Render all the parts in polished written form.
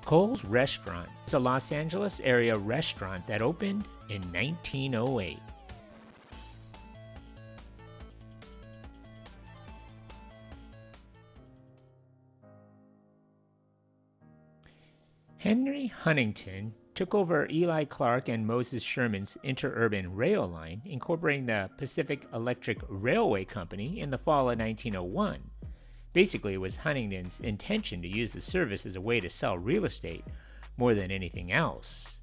Cole's Restaurant is a Los Angeles area restaurant that opened in 1908. Henry Huntington took over Eli Clark and Moses Sherman's interurban rail line, incorporating the Pacific Electric Railway Company in the fall of 1901. Basically, it was Huntington's intention to use the service as a way to sell real estate more than anything else.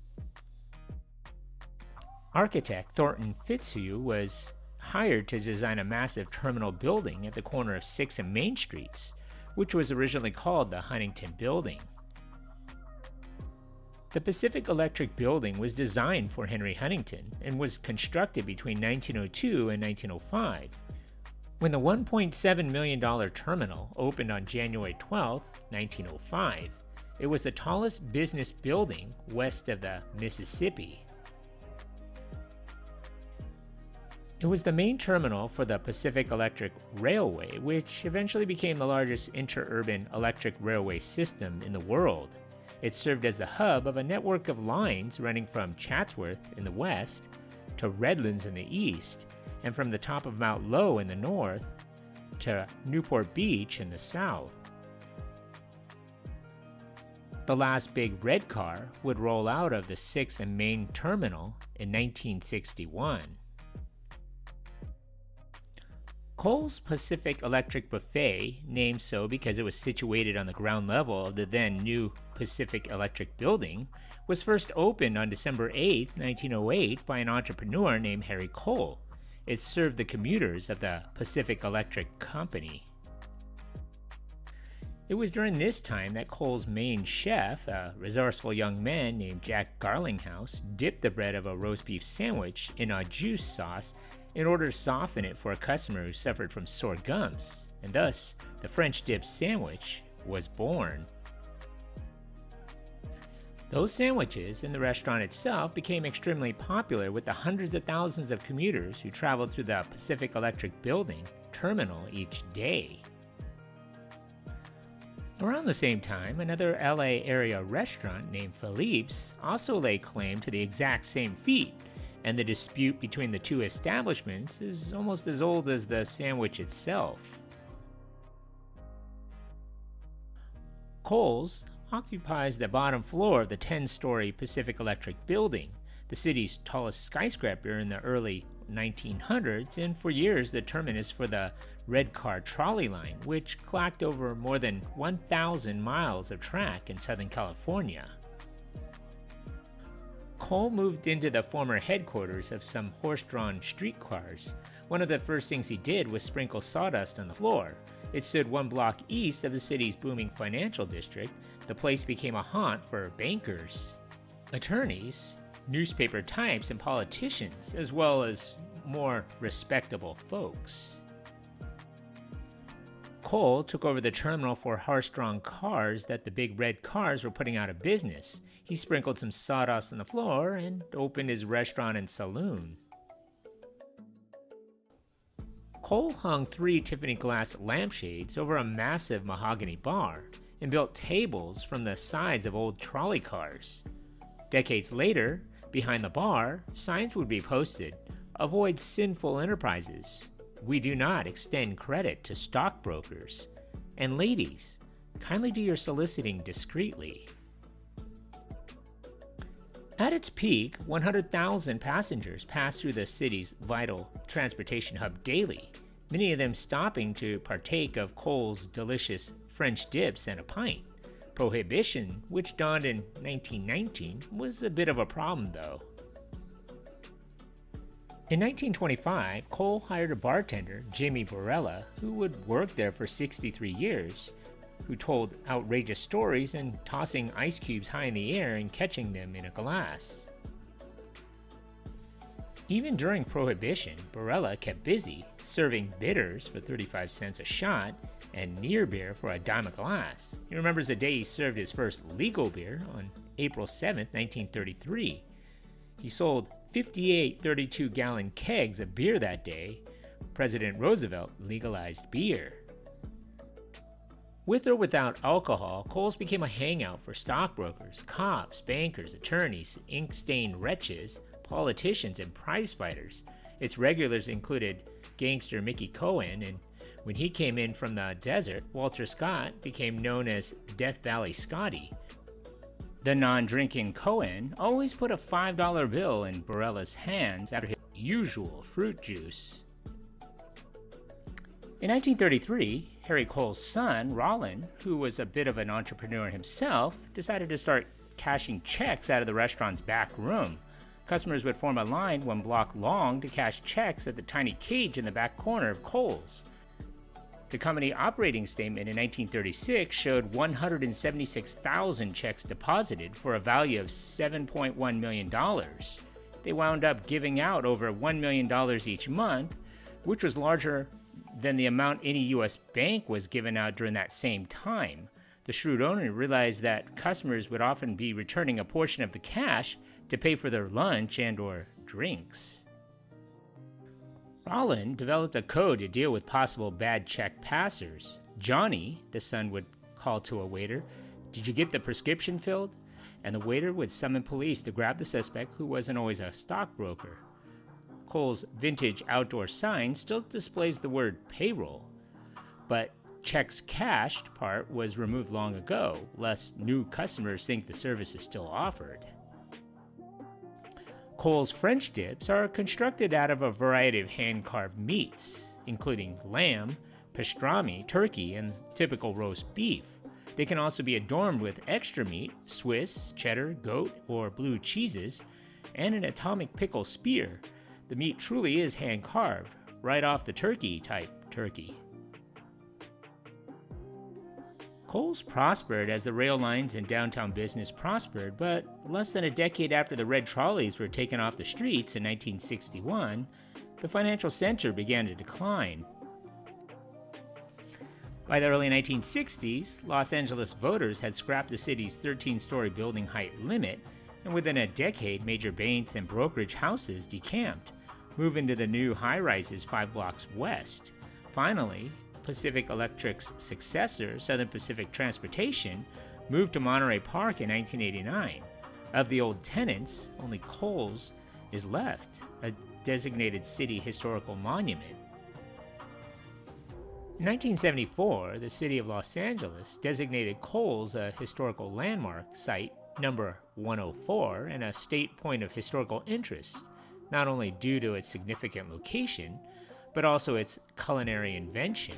Architect Thornton Fitzhugh was hired to design a massive terminal building at the corner of 6th and Main Streets, which was originally called the Huntington Building. The Pacific Electric Building was designed for Henry Huntington and was constructed between 1902 and 1905. When the $1.7 million terminal opened on January 12, 1905, it was the tallest business building west of the Mississippi. It was the main terminal for the Pacific Electric Railway, which eventually became the largest interurban electric railway system in the world. It served as the hub of a network of lines running from Chatsworth in the west to Redlands in the east, and from the top of Mount Lowe in the north to Newport Beach in the south. The last big red car would roll out of the 6th and Main Terminal in 1961. Cole's Pacific Electric Buffet, named so because it was situated on the ground level of the then new Pacific Electric Building, was first opened on December 8, 1908 by an entrepreneur named Harry Cole. It served the commuters of the Pacific Electric Company. It was during this time that Cole's main chef, a resourceful young man named Jack Garlinghouse, dipped the bread of a roast beef sandwich in a juice sauce in order to soften it for a customer who suffered from sore gums, and thus the French dip sandwich was born. Those sandwiches and the restaurant itself became extremely popular with the hundreds of thousands of commuters who traveled through the Pacific Electric Building terminal each day. Around the same time, another LA area restaurant named Philippe's also laid claim to the exact same feat, and the dispute between the two establishments is almost as old as the sandwich itself. Cole's occupies the bottom floor of the 10-story Pacific Electric Building, the city's tallest skyscraper in the early 1900s, and for years the terminus for the Red Car Trolley Line, which clocked over more than 1,000 miles of track in Southern California. Cole moved into the former headquarters of some horse-drawn streetcars. One of the first things he did was sprinkle sawdust on the floor. It stood one block east of the city's booming financial district. The place became a haunt for bankers, attorneys, newspaper types, and politicians, as well as more respectable folks. Cole took over the terminal for horse-drawn cars that the big red cars were putting out of business. He sprinkled some sawdust on the floor and opened his restaurant and saloon. Cole hung 3 Tiffany glass lampshades over a massive mahogany bar and built tables from the sides of old trolley cars. Decades later, behind the bar, signs would be posted: "Avoid sinful enterprises. We do not extend credit to stockbrokers. And ladies, kindly do your soliciting discreetly." At its peak, 100,000 passengers passed through the city's vital transportation hub daily, many of them stopping to partake of Cole's delicious French dips and a pint. Prohibition, which dawned in 1919, was a bit of a problem though. In 1925, Cole hired a bartender, Jimmy Borella, who would work there for 63 years, who told outrageous stories and tossing ice cubes high in the air and catching them in a glass. Even during Prohibition, Borella kept busy, serving bitters for 35 cents a shot and near beer for a dime a glass. He remembers the day he served his first legal beer on April 7, 1933. He sold 58 32-gallon kegs of beer that day. President Roosevelt legalized beer. With or without alcohol, Kohl's became a hangout for stockbrokers, cops, bankers, attorneys, ink-stained wretches, politicians, and prize-fighters. Its regulars included gangster Mickey Cohen, and when he came in from the desert, Walter Scott became known as Death Valley Scotty. The non-drinking Cohen always put a $5 bill in Barella's hands after his usual fruit juice. In 1933, Harry Kohl's son, Rollin, who was a bit of an entrepreneur himself, decided to start cashing checks out of the restaurant's back room. Customers would form a line 1 block long to cash checks at the tiny cage in the back corner of Kohl's. The company operating statement in 1936 showed 176,000 checks deposited for a value of $7.1 million. They wound up giving out over $1 million each month, which was larger than the amount any U.S. bank was giving out during that same time. The shrewd owner realized that customers would often be returning a portion of the cash to pay for their lunch and/or drinks. Rollin developed a code to deal with possible bad check passers. Johnny, the son, would call to a waiter, "Did you get the prescription filled?" And the waiter would summon police to grab the suspect, who wasn't always a stockbroker. Kohl's vintage outdoor sign still displays the word payroll, but checks cashed part was removed long ago, lest new customers think the service is still offered. Kohl's French dips are constructed out of a variety of hand-carved meats, including lamb, pastrami, turkey, and typical roast beef. They can also be adorned with extra meat, Swiss, cheddar, goat, or blue cheeses, and an atomic pickle spear. The meat truly is hand-carved, right off the turkey-type turkey. Kohl's prospered as the rail lines and downtown business prospered, but less than a decade after the red trolleys were taken off the streets in 1961, the financial center began to decline. By the early 1960s, Los Angeles voters had scrapped the city's 13-story building height limit, and within a decade, major banks and brokerage houses decamped, moving to the new high-rises 5 blocks west. Finally, Pacific Electric's successor, Southern Pacific Transportation, moved to Monterey Park in 1989. Of the old tenants, only Kohl's is left, a designated city historical monument. In 1974, the city of Los Angeles designated Kohl's a historical landmark site number 104 and a state point of historical interest, not only due to its significant location, but also its culinary invention.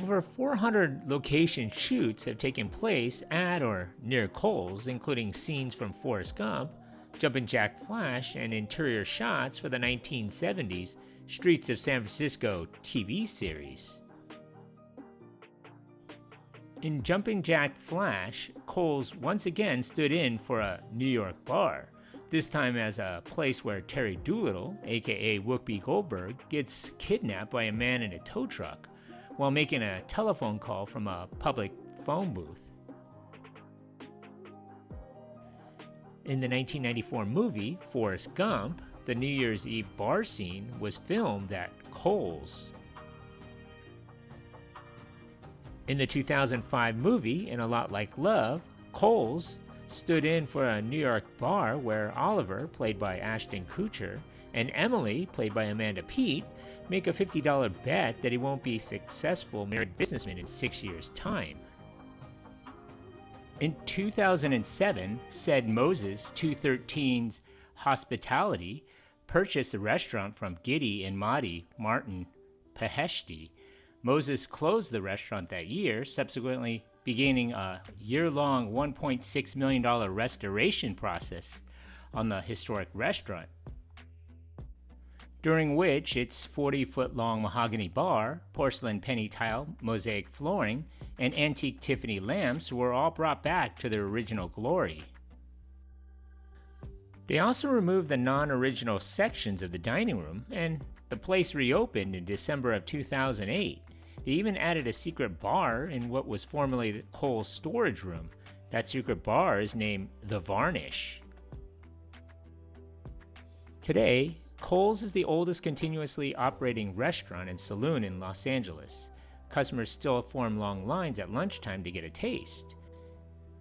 Over 400 location shoots have taken place at or near Kohl's, including scenes from Forrest Gump, Jumpin' Jack Flash, and interior shots for the 1970s Streets of San Francisco TV series. In Jumpin' Jack Flash, Kohl's once again stood in for a New York bar, this time as a place where Terry Doolittle, aka Whoopi Goldberg, gets kidnapped by a man in a tow truck while making a telephone call from a public phone booth. In the 1994 movie Forrest Gump, the New Year's Eve bar scene was filmed at Kohl's. In the 2005 movie In a Lot Like Love, Kohl's stood in for a New York bar where Oliver, played by Ashton Kutcher, and Emily, played by Amanda Peet, make a $50 bet that he won't be a successful married businessman in 6 years' time. In 2007, said Moses 213's Hospitality purchased the restaurant from Giddy and Madi Martin Peheshti. Moses closed the restaurant that year, subsequently beginning a year-long $1.6 million restoration process on the historic restaurant, during which its 40-foot-long mahogany bar, porcelain penny tile, mosaic flooring, and antique Tiffany lamps were all brought back to their original glory. They also removed the non-original sections of the dining room, and the place reopened in December of 2008. They even added a secret bar in what was formerly the Kohl's storage room. That secret bar is named The Varnish. Today, Kohl's is the oldest continuously operating restaurant and saloon in Los Angeles. Customers still form long lines at lunchtime to get a taste.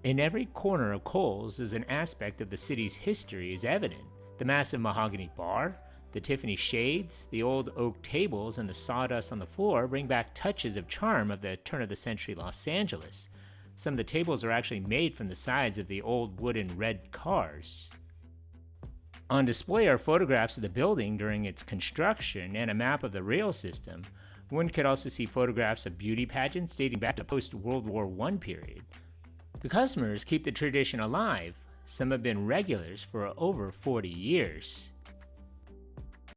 In every corner of Kohl's is an aspect of the city's history is evident. The massive mahogany bar, the Tiffany shades, the old oak tables, and the sawdust on the floor bring back touches of charm of the turn-of-the-century Los Angeles. Some of the tables are actually made from the sides of the old wooden red cars. On display are photographs of the building during its construction and a map of the rail system. One could also see photographs of beauty pageants dating back to the post-World War I period. The customers keep the tradition alive. Some have been regulars for over 40 years.